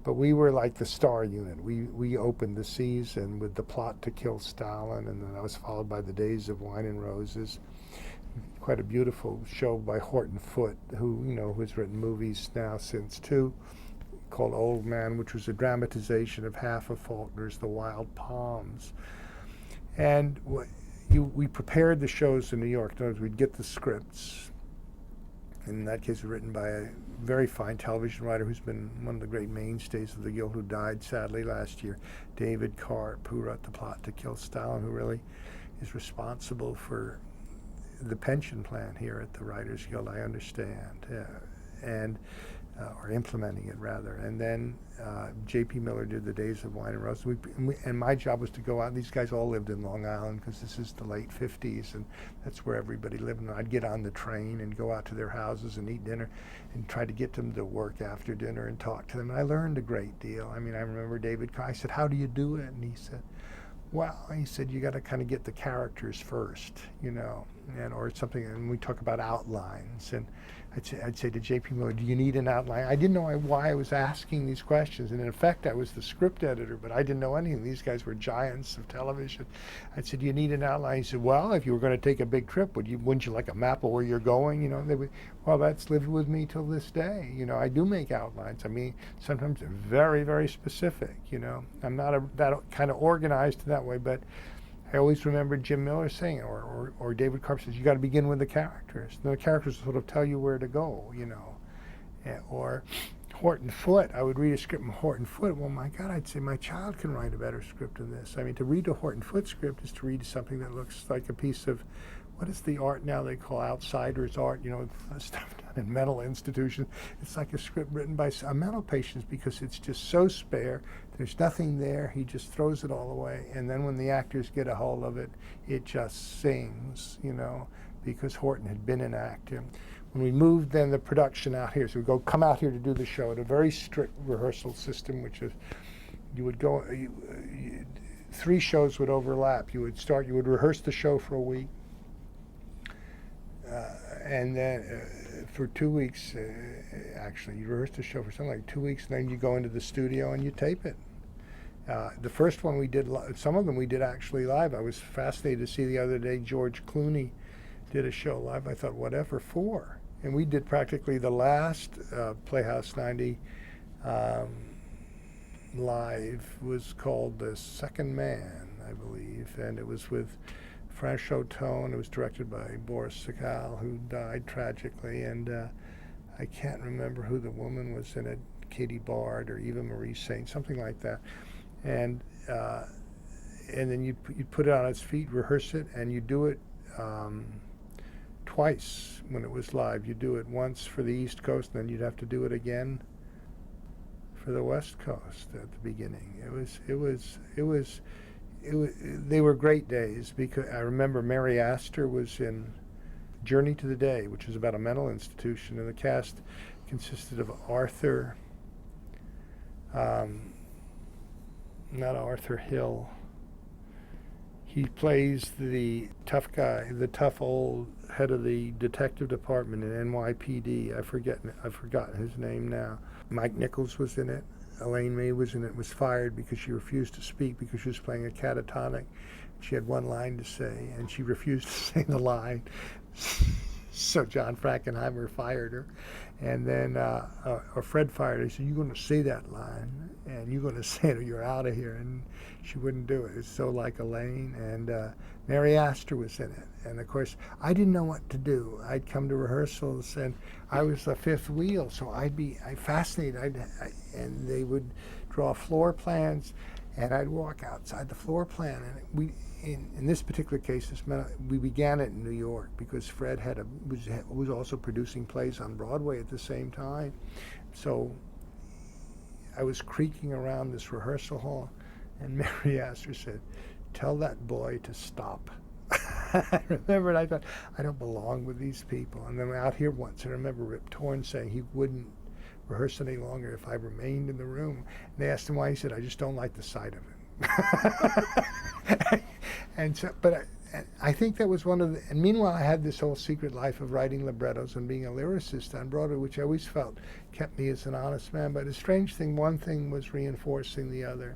A: But we were like the star unit. We opened the season with The Plot to Kill Stalin, and then that was followed by The Days of Wine and Roses. Quite a beautiful show by Horton Foote, who has written movies now since too, called Old Man, which was a dramatization of half of Faulkner's The Wild Palms. And we prepared the shows in New York. In other words, we'd get the scripts. In that case, written by a very fine television writer who's been one of the great mainstays of the Guild, who died sadly last year, David Karp, who wrote The Plot to Kill Stalin, who really is responsible for the pension plan here at the Writers Guild, I understand, or implementing it rather. And then J.P. Miller did The Days of Wine and Roses. And my job was to go out. These guys all lived in Long Island because this is the late 50s, and that's where everybody lived. And I'd get on the train and go out to their houses and eat dinner and try to get them to work after dinner and talk to them. And I learned a great deal. I mean, I remember I said, how do you do it? And he said, well, he said, you got to kind of get the characters first, or something. And we talk about outlines. And I'd say to J.P. Miller, do you need an outline? I didn't know why I was asking these questions. And in effect, I was the script editor, but I didn't know anything. These guys were giants of television. I said, do you need an outline? He said, well, if you were going to take a big trip, wouldn't you like a map of where you're going? They would, well, that's lived with me till this day. I do make outlines. I mean, sometimes they're very, very specific, I'm not that kind of organized that way, but I always remember Jim Miller saying, or David Karp says, you got to begin with the characters. And the characters sort of tell you where to go, Or Horton Foote, I would read a script from Horton Foote. Well, my God, I'd say my child can write a better script than this. I mean, to read a Horton Foote script is to read something that looks like a piece of, what is the art now they call outsiders art, stuff done in mental institutions. It's like a script written by a mental patient because it's just so spare. There's nothing there. He just throws it all away. And then when the actors get a hold of it, it just sings, because Horton had been an actor. When we moved then the production out here, so we come out here to do the show at a very strict rehearsal system, which is you would go, 3 shows would overlap. You would rehearse the show for a week. And then for 2 weeks, actually, you rehearse the show for something like 2 weeks, and then you go into the studio and you tape it. The first one we did, some of them we did actually live. I was fascinated to see the other day George Clooney did a show live. I thought, whatever for? And we did practically the last Playhouse 90 live was called The Second Man, I believe, and it was with Franchot Tone. It was directed by Boris Sakal, who died tragically, and I can't remember who the woman was in it, Katie Bard or Eva Marie Saint, something like that. And then you'd put it on its feet, rehearse it, and you do it twice when it was live. You do it once for the East Coast, and then you'd have to do it again for the West Coast at the beginning. They were great days, because I remember Mary Astor was in Journey to the Day, which is about a mental institution, and the cast consisted of Arthur, not Arthur Hill. He plays the tough guy, the tough old head of the detective department in NYPD. I've forgotten his name now. Mike Nichols was in it. Elaine May was in it, was fired because she refused to speak because she was playing a catatonic. She had one line to say, and she refused to say the line. So John Frankenheimer fired her. And then or Fred fired her. He said, "You're going to say that line, and you're going to say it or you're out of here." And she wouldn't do it. It's so like Elaine. And Mary Astor was in it. And, of course, I didn't know what to do. I'd come to rehearsals, and I was the fifth wheel, so I'd fascinated. And they would draw floor plans, and I'd walk outside the floor plan. And in this particular case, we began it in New York because Fred was also producing plays on Broadway at the same time. So I was creaking around this rehearsal hall, and Mary Astor said, "Tell that boy to stop." I remember, and I thought, I don't belong with these people. And then out here once, I remember Rip Torn saying he wouldn't rehearse any longer if I remained in the room. And they asked him why. He said, "I just don't like the sight of it." And so, but I think that was one of the, and meanwhile I had this whole secret life of writing librettos and being a lyricist on Broadway, which I always felt kept me as an honest man. But a strange thing, one thing was reinforcing the other.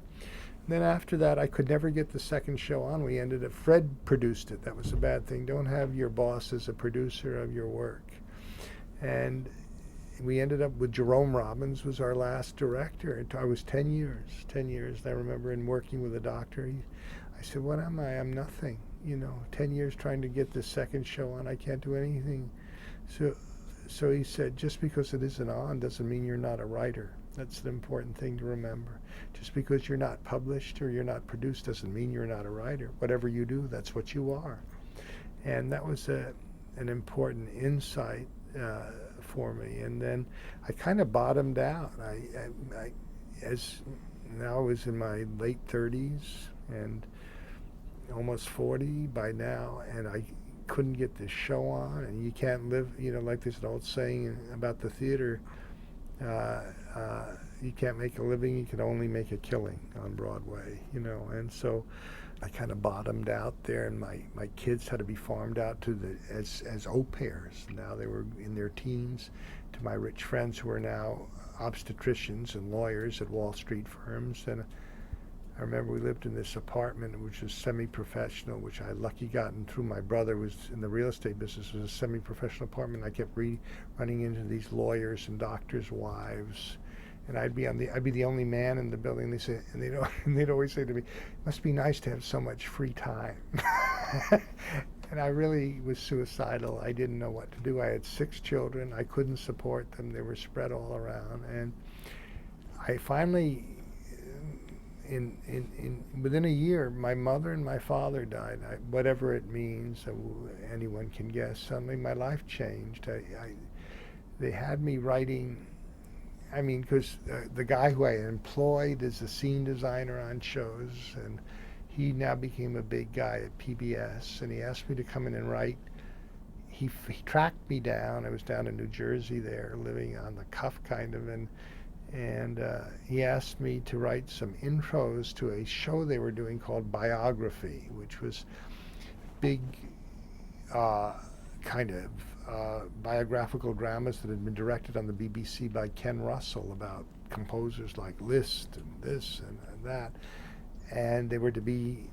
A: Then after that, I could never get the second show on. We ended up, Fred produced it. That was a bad thing. Don't have your boss as a producer of your work. And we ended up with Jerome Robbins was our last director. I was 10 years. I remember in working with a doctor. I said, "What am I? I'm nothing. 10 years trying to get this second show on. I can't do anything." So he said, "Just because it isn't on doesn't mean you're not a writer. That's the important thing to remember. Just because you're not published or you're not produced doesn't mean you're not a writer. Whatever you do, that's what you are." And that was an important insight for me. And then I kind of bottomed out. I was in my late 30s and almost 40 by now, and I couldn't get this show on. And you can't live, like there's an old saying about the theater, you can't make a living, you can only make a killing on Broadway, and so I kind of bottomed out there, and my kids had to be farmed out to as au pairs. Now they were in their teens, to my rich friends who are now obstetricians and lawyers at Wall Street firms. And I remember we lived in this apartment which was semi-professional, which I lucky gotten through my brother was in the real estate business. It was a semi-professional apartment. I kept running into these lawyers and doctors' wives, and I'd be the only man in the building. They'd always say to me, "Must be nice to have so much free time." And I really was suicidal. I didn't know what to do. I had 6 children. I couldn't support them. They were spread all around, and I finally, within a year, my mother and my father died. Whatever it means, anyone can guess. Suddenly my life changed. They had me writing, because the guy who I employed as a scene designer on shows, and he now became a big guy at PBS, and he asked me to come in and write. He tracked me down. I was down in New Jersey there, living on the cuff kind of, and he asked me to write some intros to a show they were doing called Biography, which was big kind of biographical dramas that had been directed on the BBC by Ken Russell about composers like Liszt and this and that. And they were to be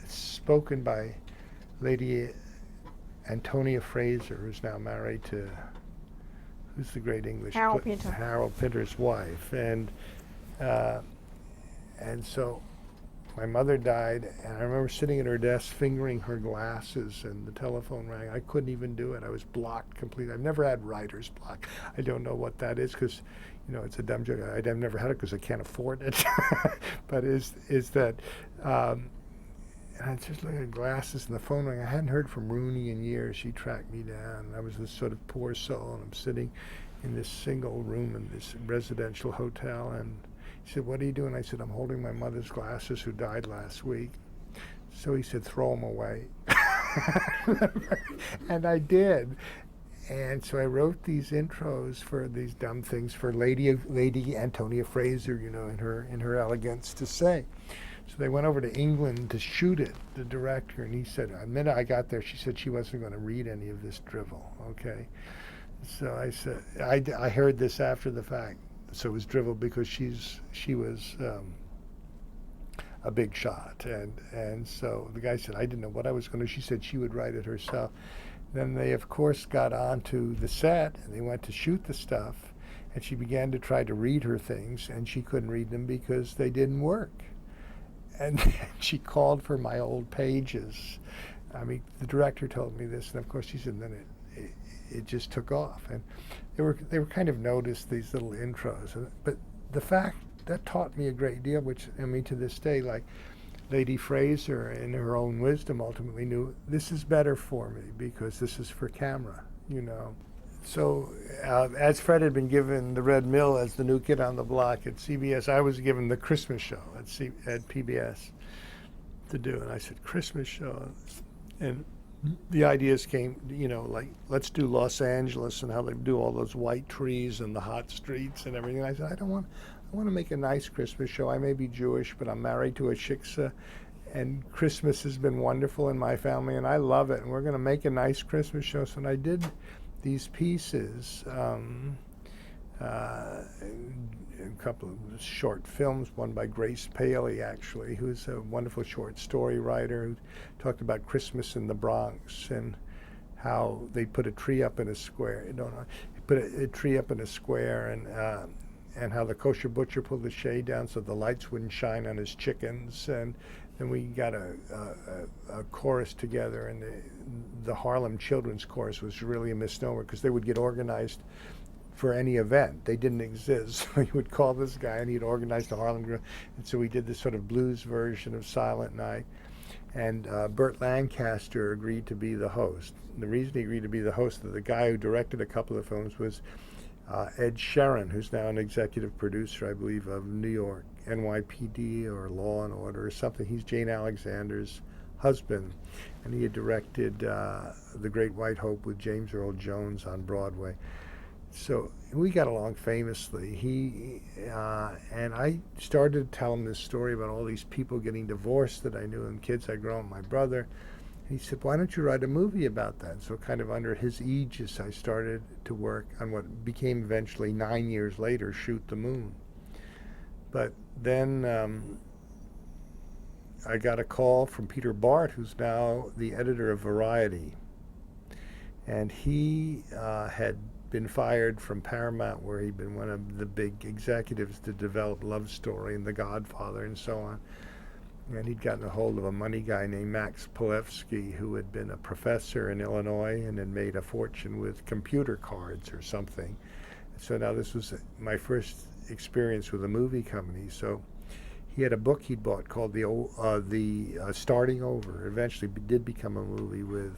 A: spoken by Lady Antonia Fraser, who's now married to, who's the great English Harold Pinter's wife, and so my mother died, and I remember sitting at her desk fingering her glasses, and the telephone rang. I couldn't even do it. I was blocked completely. I've never had writer's block. I don't know what that is, because, you know, it's a dumb joke. I've never had it because I can't afford it. But is that, and I just looked at glasses, and the phone rang. I hadn't heard from Rooney in years. She tracked me down. I was this sort of poor soul, and I'm sitting in this single room in this residential hotel, and he said, "What are you doing?" I said, "I'm holding my mother's glasses who died last week." So he said, "Throw them away." And I did. And so I wrote these intros for these dumb things for Lady Antonia Fraser, you know, in her elegance to say. So they went over to England to shoot it, the director, and he said, the minute I got there, she said she wasn't going to read any of this drivel, okay? So I said, I heard this after the fact. So it was drivel because she was a big shot, and so the guy said, I didn't know what I was going to. She said she would write it herself. Then they, of course, got onto the set, and they went to shoot the stuff, and she began to try to read her things, and she couldn't read them because they didn't work. And she called for my old pages. I mean, the director told me this, and of course she said, then it just took off, and they were kind of noticed, these little intros. But the fact that taught me a great deal, which, I mean, to this day, like Lady Fraser, in her own wisdom, ultimately knew this is better for me because this is for camera, you know. So as Fred had been given the Red Mill as the new kid on the block at CBS, I was given the Christmas show at PBS to do, and I said, Christmas show, and the ideas came, you know, like, let's do Los Angeles and how they do all those white trees and the hot streets and everything. I said, I want to make a nice Christmas show. I may be Jewish, but I'm married to a shiksa, and Christmas has been wonderful in my family, and I love it, and we're going to make a nice Christmas show. So I did these pieces, a couple of short films, one by Grace Paley, actually, who's a wonderful short story writer who talked about Christmas in the Bronx and how they put a tree up in a square. Put a tree up in a square, and how the kosher butcher pulled the shade down so the lights wouldn't shine on his chickens. And then we got a chorus together, and the Harlem Children's Chorus was really a misnomer because they would get organized for any event. They didn't exist. So you would call this guy, and he'd organize the Harlem group. And so we did this sort of blues version of Silent Night. And Burt Lancaster agreed to be the host. And the reason he agreed to be the host, the guy who directed a couple of films, was Ed Sheeran, who's now an executive producer, I believe, of New York, NYPD or Law and Order or something. He's Jane Alexander's husband, and he had directed The Great White Hope with James Earl Jones on Broadway. So we got along famously. He and I started to tell him this story about all these people getting divorced that I knew, and kids I'd grown with my brother. He said, why don't you write a movie about that? So kind of under his aegis, I started to work on what became eventually, 9 years later, Shoot the Moon. But then I got a call from Peter Bart, who's now the editor of Variety. And he had been fired from Paramount, where he'd been one of the big executives to develop Love Story and The Godfather and so on. And he'd gotten a hold of a money guy named Max Palevsky, who had been a professor in Illinois and had made a fortune with computer cards or something. So now this was my first experience with a movie company. So he had a book he'd bought called the Starting Over. It eventually did become a movie with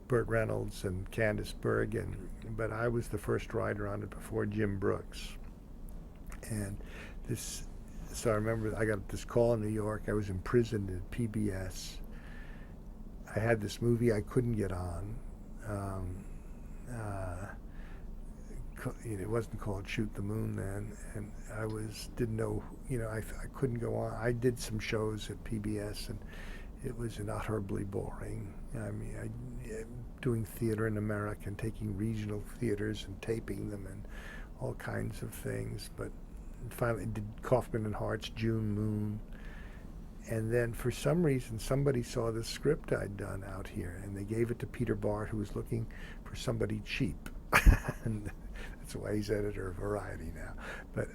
A: Burt Reynolds and Candice Bergen, but I was the first writer on it before Jim Brooks. And so I remember I got this call in New York. I was imprisoned at PBS. I had this movie I couldn't get on. It wasn't called Shoot the Moon then, and I didn't know, I couldn't go on. I did some shows at PBS, and it was utterly boring. I mean, doing theater in America and taking regional theaters and taping them and all kinds of things. But finally did Kaufman and Hart's June Moon, And then for some reason, somebody saw the script I'd done out here, and they gave it to Peter Bart, who was looking for somebody cheap. And that's why he's editor of Variety now. But,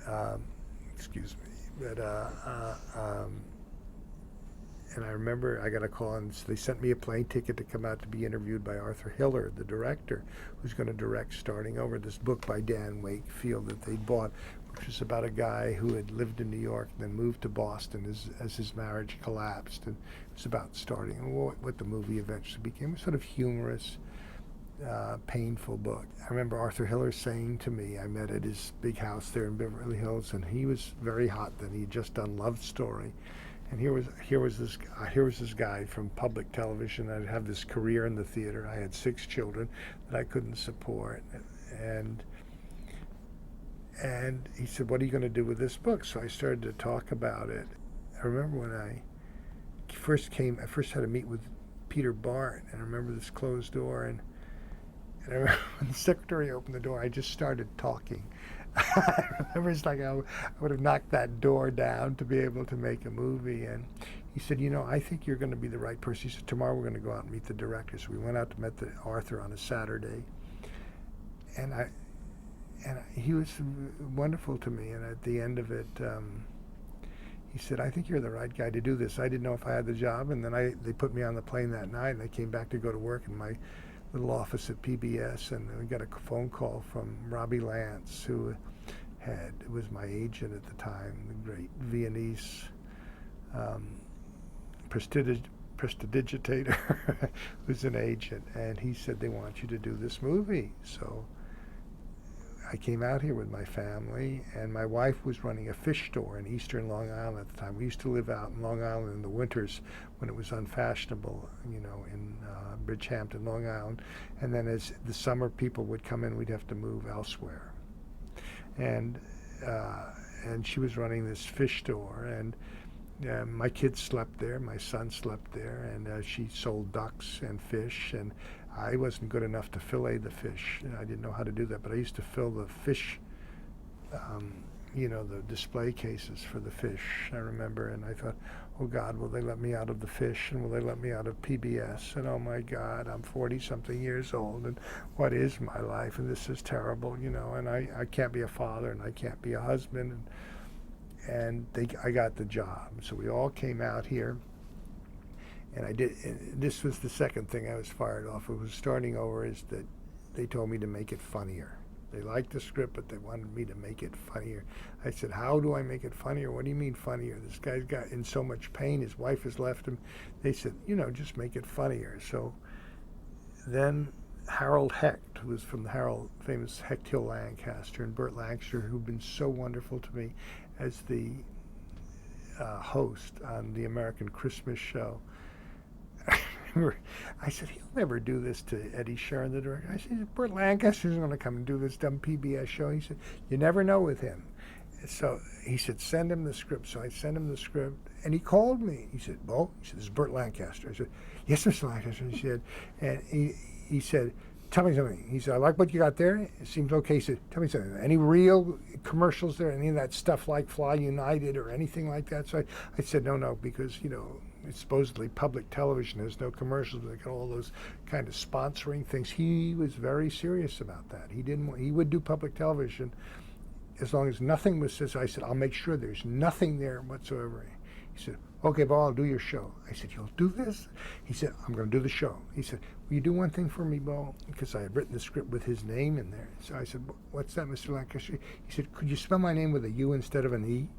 A: excuse me. But, and I remember I got a call, and they sent me a plane ticket to come out to be interviewed by Arthur Hiller, the director, who's going to direct Starting Over, this book by Dan Wakefield that they bought, which was about a guy who had lived in New York and then moved to Boston as his marriage collapsed. And it was about starting, and what the movie eventually became, a sort of humorous, painful book. I remember Arthur Hiller saying to me, I met at his big house there in Beverly Hills, and he was very hot then. He'd just done Love Story. And here was this guy from public television. I'd have this career in the theater. I had 6 children that I couldn't support, and he said, "What are you going to do with this book?" So I started to talk about it. I remember when I first had to meet with Peter Bart, and I remember this closed door, and I remember when the secretary opened the door, I just started talking. I remember it's like I would have knocked that door down to be able to make a movie. And he said, I think you're going to be the right person. He said, tomorrow we're going to go out and meet the director. So we went out to meet Arthur on a Saturday. And he was wonderful to me. And at the end of it, he said, I think you're the right guy to do this. I didn't know if I had the job. And then they put me on the plane that night, and I came back to go to work in my little office at PBS, and we got a phone call from Robbie Lance, who was my agent at the time, the great Viennese prestidigitator, who's an agent, and he said, they want you to do this movie. So I came out here with my family, and my wife was running a fish store in eastern Long Island at the time. We used to live out in Long Island in the winters when it was unfashionable, in Bridgehampton, Long Island. And then as the summer people would come in, we'd have to move elsewhere. And she was running this fish store, and my kids slept there, my son slept there, and she sold ducks and fish, and I wasn't good enough to fillet the fish. I didn't know how to do that, but I used to fill the fish, the display cases for the fish, I remember, and I thought, oh God, will they let me out of the fish, and will they let me out of PBS? And oh my God, I'm 40-something years old, and what is my life? And this is terrible, and I can't be a father, and I can't be a husband, and I got the job. So we all came out here, and I did. And this was the second thing I was fired off. It was Starting Over is that they told me to make it funnier. They liked the script, but they wanted me to make it funnier. I said, how do I make it funnier? What do you mean funnier? This guy's got in so much pain. His wife has left him. They said, just make it funnier. So then Harold Hecht, who was from the famous Hecht Hill Lancaster, and Burt Lancaster, who've been so wonderful to me as the host on the American Christmas show. I said, he'll never do this to Eddie Sheeran, the director. I said, Burt Lancaster's going to come and do this dumb PBS show. He said, you never know with him. So he said, send him the script. So I sent him the script, and he called me. He said, this is Burt Lancaster. I said, yes, Mr. Lancaster. He said, and he said, tell me something. He said, I like what you got there. It seems okay. He said, tell me something. Any real commercials there? Any of that stuff like Fly United or anything like that? So I said, no, because, it's supposedly public television. There's no commercials. They got all those kind of sponsoring things. He was very serious about that. He would do public television as long as nothing was said. So I said, I'll make sure there's nothing there whatsoever. He said, okay, Bo, I'll do your show. I said, you'll do this? He said, I'm going to do the show. He said, will you do one thing for me, Bo? Because I had written the script with his name in there. So I said, what's that, Mr. Lancaster? He said, could you spell my name with a U instead of an E?